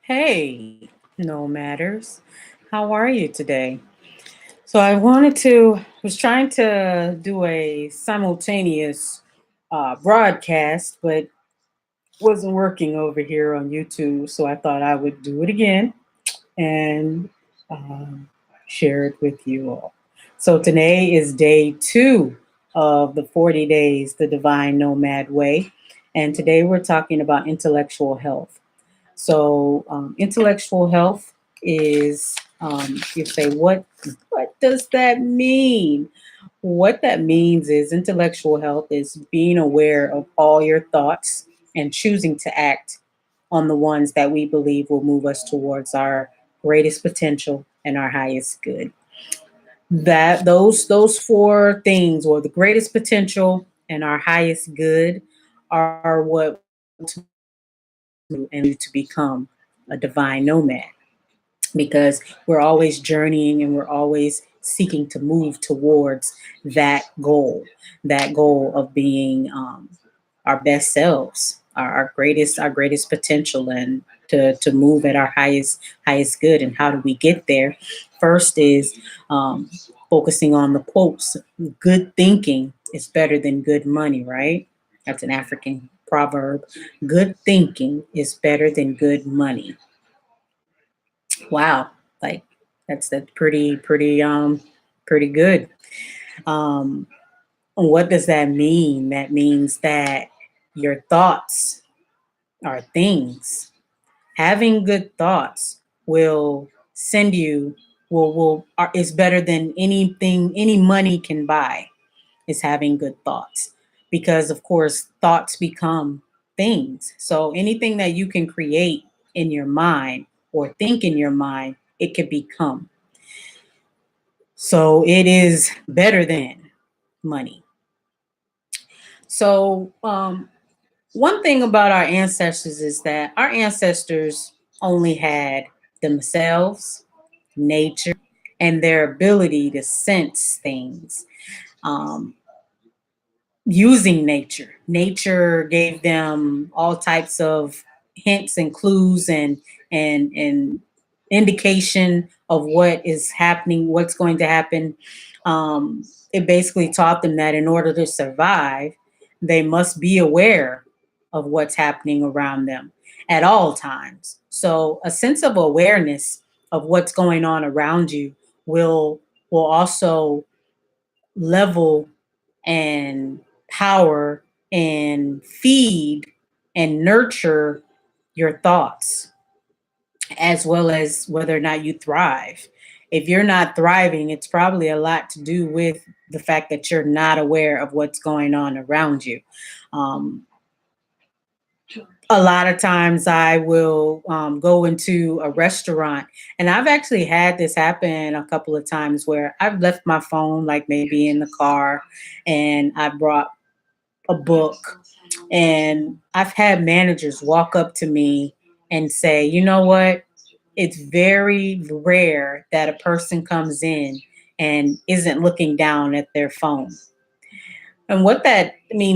Hey, no matters. How are you today? So was trying to do a simultaneous broadcast, but wasn't working over here on YouTube. So I thought I would do it again and um, share it with you all. So today is day two of the 40 days, the Divine Nomad Way. And today we're talking about intellectual health. So intellectual health is you say what does that mean? What that means is intellectual health is being aware of all your thoughts and choosing to act on the ones that we believe will move us towards our greatest potential and our highest good. That those four things, or the greatest potential and our highest good, are what and to become a divine nomad, because we're always journeying and we're always seeking to move towards that goal of being our best selves, our greatest potential, and to move at our highest good. And how do we get there? First is focusing on the quotes. Good thinking is better than good money, right? That's an African proverb. Good thinking is better than good money. Wow, like that's pretty good. Um, what does that mean? That means that your thoughts are things. Having good thoughts will send you is better than anything any money can buy. Is having good thoughts, because of course thoughts become things. So anything that you can create in your mind or think in your mind, it could become. So it is better than money. So one thing about our ancestors is that our ancestors only had themselves, nature, and their ability to sense things. Um, Using nature. Nature gave them all types of hints and clues and indication of what is happening, what's going to happen. It basically taught them that in order to survive, they must be aware of what's happening around them at all times. So a sense of awareness of what's going on around you will will also level and power and feed and nurture your thoughts, as well as whether or not you thrive. If you're not thriving, it's probably a lot to do with the fact that you're not aware of what's going on around you. Um, a lot of times I will go into a restaurant, and I've actually had this happen a couple of times where I've left my phone, like maybe in the car, and I brought a book, and I've had managers walk up to me and say, you know what? It's very rare that a person comes in and isn't looking down at their phone. And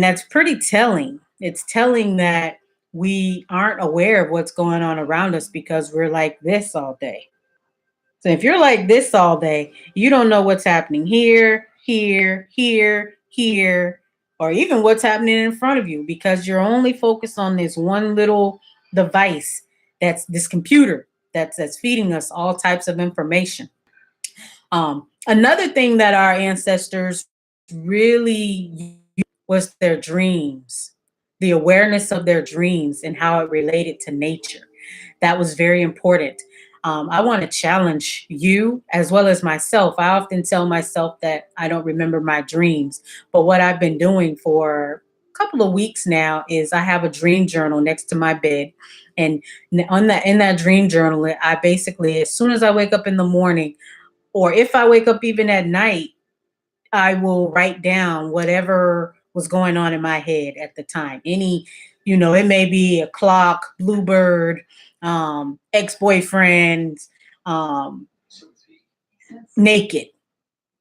that's pretty telling. It's telling that we aren't aware of what's going on around us because we're like this all day. So if you're like this all day, you don't know what's happening here, or even what's happening in front of you, because you're only focused on this one little device, that's this computer that's feeding us all types of information. Another thing that our ancestors really was their dreams, the awareness of their dreams and how it related to nature. That was very important. I want to challenge you as well as myself. I often tell myself that I don't remember my dreams, but what I've been doing for a couple of weeks now is I have a dream journal next to my bed, and in that dream journal, I basically, as soon as I wake up in the morning, or if I wake up even at night, I will write down whatever was going on in my head at the time. It may be a clock, bluebird, ex-boyfriend, um, naked,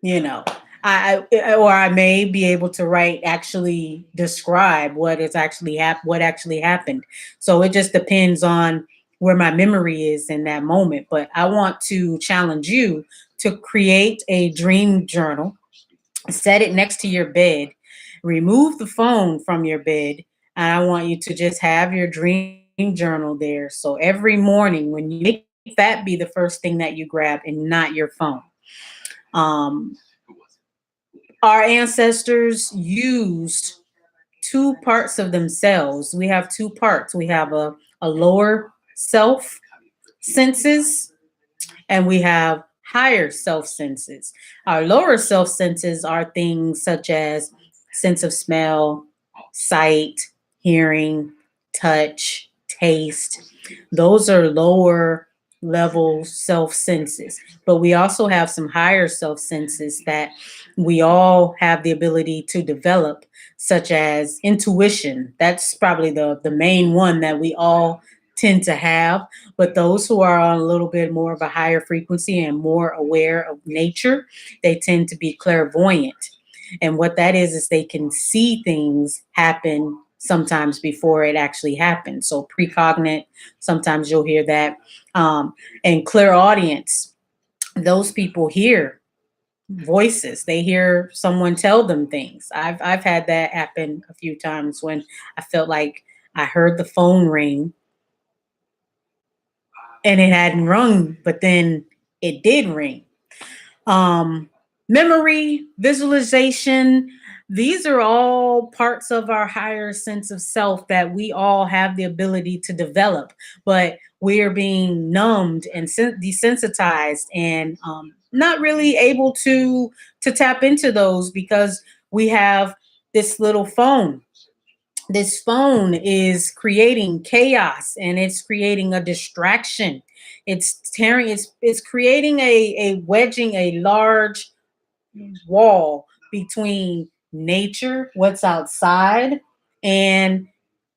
you know. Or I may be able to write, actually describe what actually happened. So it just depends on where my memory is in that moment. But I want to challenge you to create a dream journal, set it next to your bed, remove the phone from your bed, and I want you to just have your dream journal there. So every morning when you make that be the first thing that you grab and not your phone. Um, our ancestors used two parts of themselves. We have two parts. We have a lower self senses and we have higher self senses. Our lower self senses are things such as sense of smell, sight, hearing, touch, taste. Those are lower level self senses. But we also have some higher self senses that we all have the ability to develop, such as intuition. That's probably the main one that we all tend to have. But those who are on a little bit more of a higher frequency and more aware of nature, they tend to be clairvoyant. And what that is they can see things happen sometimes before it actually happens. So precognitive, sometimes you'll hear that. And clairaudience, those people hear voices. They hear someone tell them things. I've had that happen a few times when I felt like I heard the phone ring and it hadn't rung, but then it did ring. Um, Memory, visualization, these are all parts of our higher sense of self that we all have the ability to develop, but we are being numbed and desensitized and not really able to tap into those because we have this little phone. This phone is creating chaos and it's creating a distraction. It's creating a wedging a large wall between nature, what's outside, and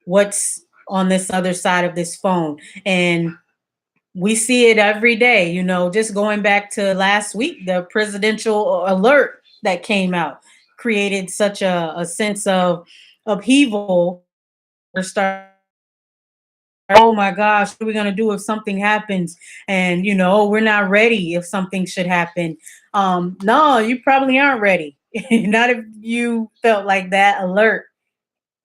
what's on this other side of this phone. And we see it every day, just going back to last week, the presidential alert that came out created such a sense of upheaval. Start, oh my gosh, what are we going to do if something happens? And, we're not ready if something should happen. No, you probably aren't ready. Not if you felt like that alert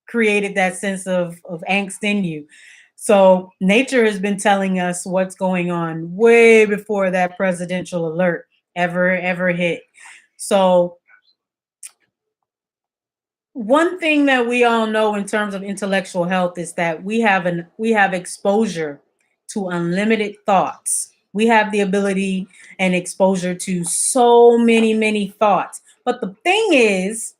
created that sense of angst in you. So nature has been telling us what's going on way before that presidential alert ever hit. So one thing that we all know in terms of intellectual health is that we have exposure to unlimited thoughts. We have the ability and exposure to so many thoughts. But the thing is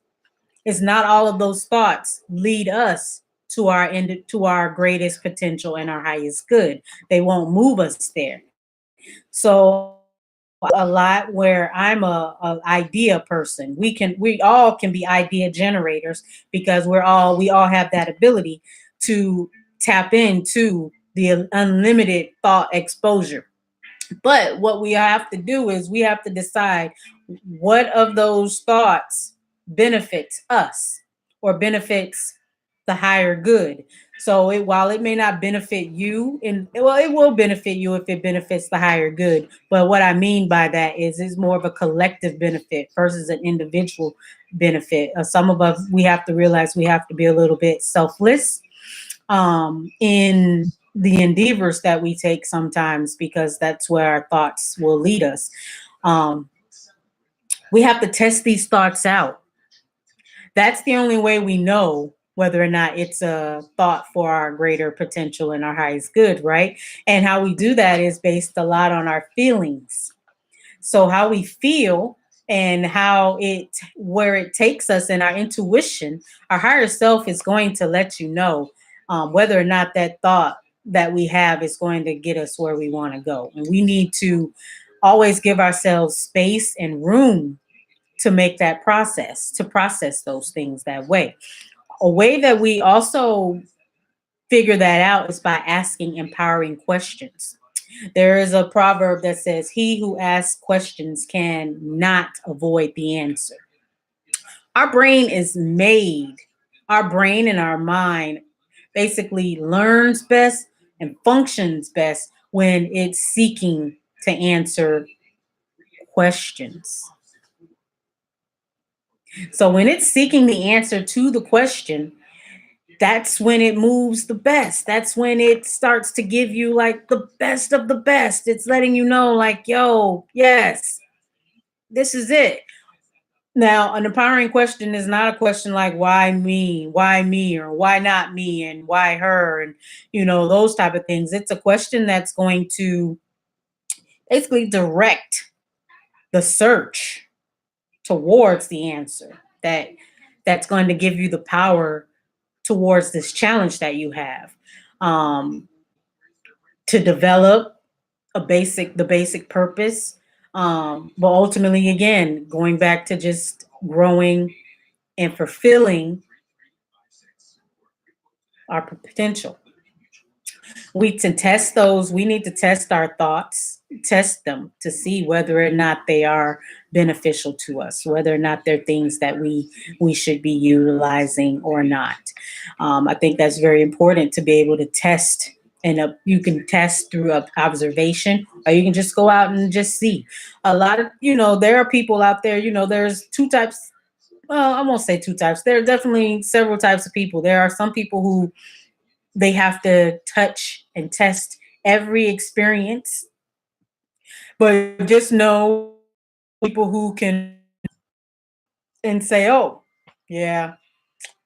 not all of those thoughts lead us to our greatest potential and our highest good. They won't move us there. So a lot where I'm a idea person. We all can be idea generators because we all have that ability to tap into the unlimited thought exposure. But what we have to do is we have to decide what of those thoughts benefits us or benefits the higher good. So while it may not benefit you, and well, it will benefit you if it benefits the higher good. But what I mean by that is it's more of a collective benefit versus an individual benefit. Some of us we have to realize we have to be a little bit selfless in the endeavors that we take sometimes because that's where our thoughts will lead us. Um, we have to test these thoughts out. That's the only way we know whether or not it's a thought for our greater potential and our highest good, right? And how we do that is based a lot on our feelings. So how we feel and where it takes us and our intuition, our higher self is going to let you know whether or not that thought that we have is going to get us where we want to go. And we need to always give ourselves space and room to make that process, to process those things that way. A way that we also figure that out is by asking empowering questions. There is a proverb that says, he who asks questions cannot avoid the answer. Our brain is made, our brain and our mind basically learns best and functions best when it's seeking to answer questions. So when it's seeking the answer to the question, that's when it moves the best. That's when it starts to give you like the best of the best. It's letting you know, like, yo, yes, this is it. Now, an empowering question is not a question like why me, or why not me, and why her, and those type of things. It's a question that's going to basically direct the search towards the answer that's going to give you the power towards this challenge that you have, um, to develop the basic purpose, but ultimately, again, going back to just growing and fulfilling our potential. We need to test our thoughts, test them to see whether or not they are beneficial to us, whether or not they're things that we should be utilizing or not. I think that's very important to be able to test. And you can test through observation, or you can just go out and just see. A lot of, there are people out there, there's two types. Well, I won't say two types. There are definitely several types of people. There are some people who they have to touch and test every experience, but just know people who can and say, oh, yeah,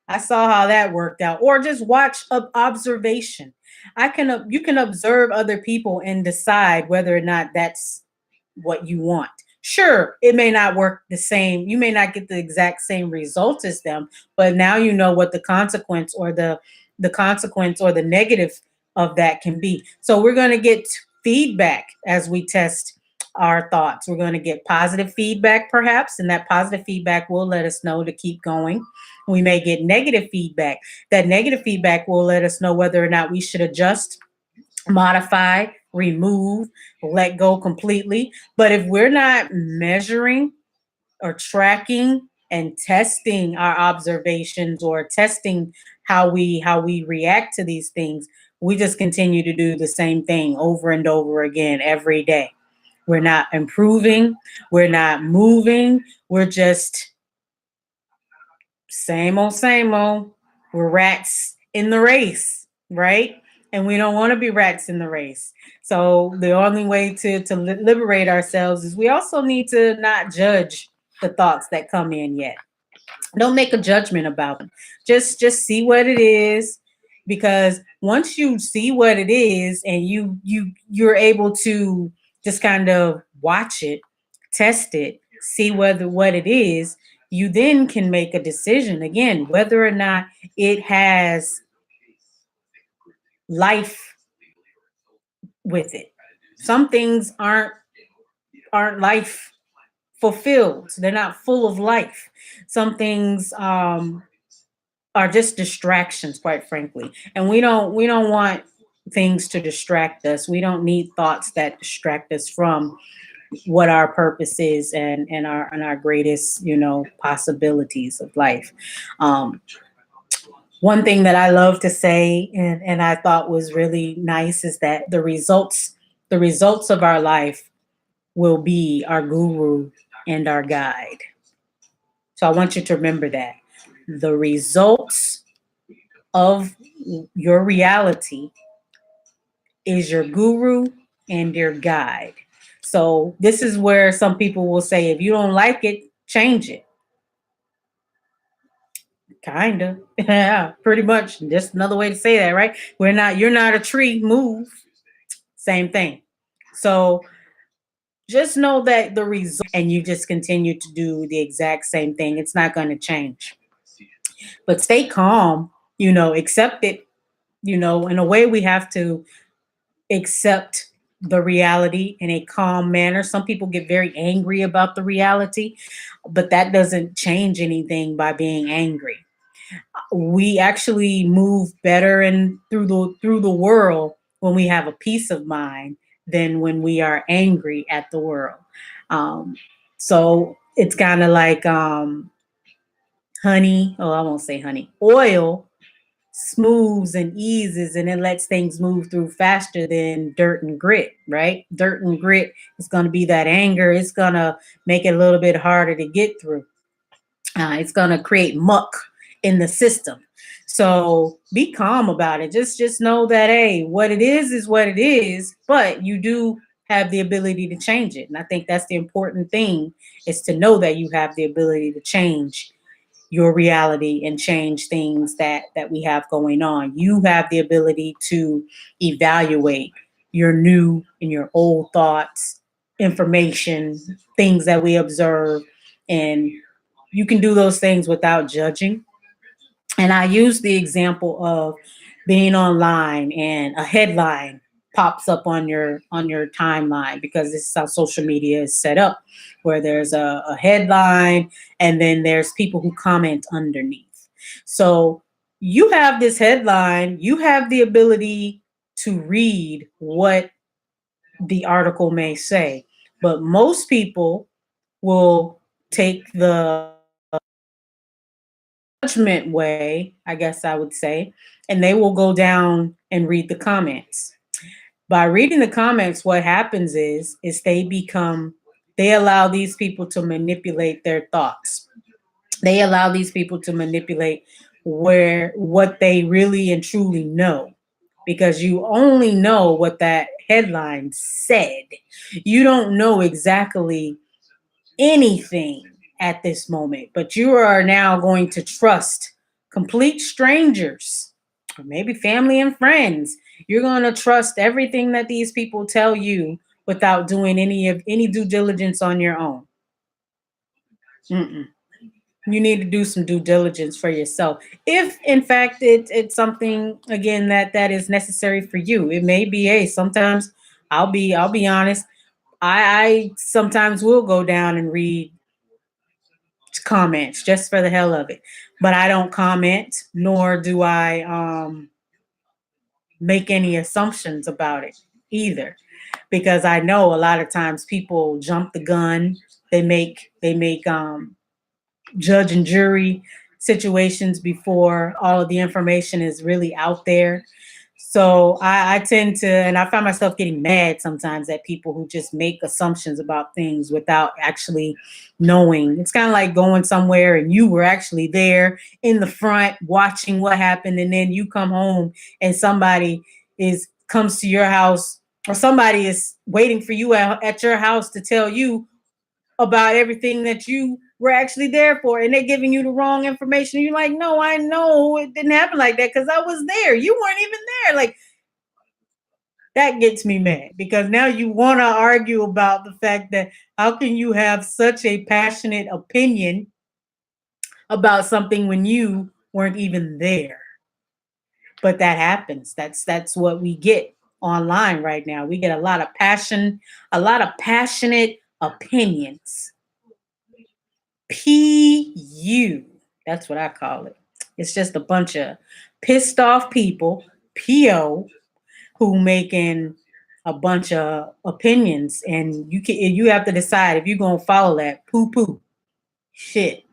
I saw how that worked out. Or just watch observation. You can observe other people and decide whether or not that's what you want. Sure, it may not work the same. You may not get the exact same results as them, but now you know what the consequence or the negative of that can be. So we're going to get feedback as we test our thoughts. We're going to get positive feedback perhaps, and that positive feedback will let us know to keep going. We may get negative feedback. That negative feedback will let us know whether or not we should adjust, modify, remove, let go completely. But if we're not measuring or tracking and testing our observations, or testing how we react to these things, we just continue to do the same thing over and over again every day. We're not improving, we're not moving, we're just same old, same old. We're rats in the race, right? And we don't want to be rats in the race. So the only way to liberate ourselves is we also need to not judge the thoughts that come in yet. Don't make a judgment about them. Just see what it is, because once you see what it is and you're able to just kind of watch it, test it, see whether what it is, you then can make a decision again whether or not it has life with it. Some things aren't life fulfilled. They're not full of life. Some things are just distractions, quite frankly. And we don't want things to distract us. We don't need thoughts that distract us from what our purpose is, and our greatest, possibilities of life. Um, One thing that I love to say, and I thought was really nice, is that the results of our life will be our guru and our guide. So I want you to remember that. The results of your reality is your guru and your guide. So this is where some people will say, if you don't like it, change it. Kind of. Yeah, pretty much. Just another way to say that, right? You're not a tree, move. Same thing. So just know that the result, and you just continue to do the exact same thing. It's not going to change. But stay calm, accept it. In a way, we have to accept the reality in a calm manner. Some people get very angry about the reality, but that doesn't change anything by being angry. We actually move better and through the world when we have a peace of mind than when we are angry at the world. Um, so it's kind of like honey. Oh, I won't say honey. Oil smooths and eases, and it lets things move through faster than dirt and grit, right? Dirt and grit is going to be that anger. It's going to make it a little bit harder to get through. It's going to create muck in the system. So be calm about it. Just know that, hey, what it is what it is, but you do have the ability to change it. And I think that's the important thing, is to know that you have the ability to change your reality and change things that we have going on. You have the ability to evaluate your new and your old thoughts, information, things that we observe, and you can do those things without judging. And I use the example of being online and a headline pops up on your timeline, because this is how social media is set up, where there's a headline and then there's people who comment underneath. So you have this headline, you have the ability to read what the article may say, but most people will take the judgment way, I guess I would say, and they will go down and read the comments. By reading the comments, what happens is they allow these people to manipulate their thoughts. They allow these people to manipulate what they really and truly know, because you only know what that headline said. You don't know exactly anything at this moment, but you are now going to trust complete strangers, or maybe family and friends. You're going to trust everything that these people tell you without doing any due diligence on your own. Mm-mm. You need to do some due diligence for yourself. If in fact it's something, again, that is necessary for you. It may be, hey, sometimes I'll be honest. I sometimes will go down and read comments just for the hell of it. But I don't comment, nor do I make any assumptions about it either, because I know a lot of times people jump the gun. They make judge and jury situations before all of the information is really out there. So I tend to, and I find myself getting mad sometimes at people who just make assumptions about things without actually knowing. It's kind of like going somewhere and you were actually there in the front watching what happened, and then you come home and somebody is comes to your house, or somebody is waiting for you at your house to tell you about everything that you were actually there for, and they're giving you the wrong information. You're like, no, I know it didn't happen like that because I was there. You weren't even there. Like, that gets me mad, because now you want to argue about the fact that how can you have such a passionate opinion about something when you weren't even there. But that happens. That's what we get online right now. We get a lot of passion, a lot of passionate opinions. PU. That's what I call it. It's just a bunch of pissed off people, PO, who making a bunch of opinions, and you have to decide if you're gonna follow that. Poo poo. Shit.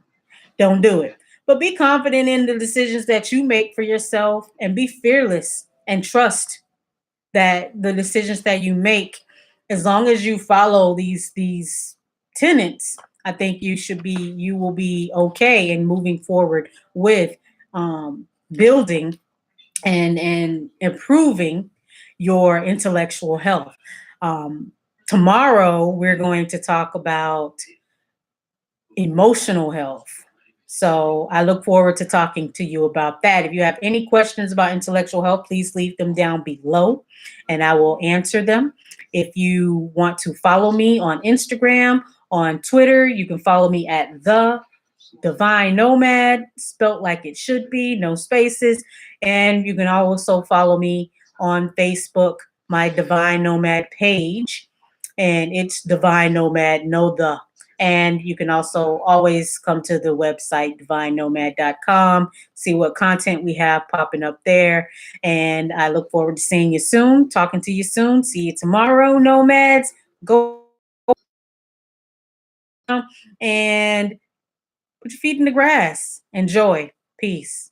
Don't do it. But be confident in the decisions that you make for yourself, and be fearless and trust that the decisions that you make, as long as you follow these tenets, I think you will be okay in moving forward with building and improving your intellectual health. Um, Tomorrow we're going to talk about emotional health. So I look forward to talking to you about that. If you have any questions about intellectual health, please leave them down below and I will answer them. If you want to follow me on Instagram, on Twitter, you can follow me at the DivineNomad, spelt like it should be, no spaces. And you can also follow me on Facebook, my DivineNomad page, and it's DivineNomad, no the. And you can also always come to the website, DivineNomad.com, see what content we have popping up there. And I look forward to seeing you soon, talking to you soon. See you tomorrow, Nomads. Go and put your feet in the grass. Enjoy. Peace.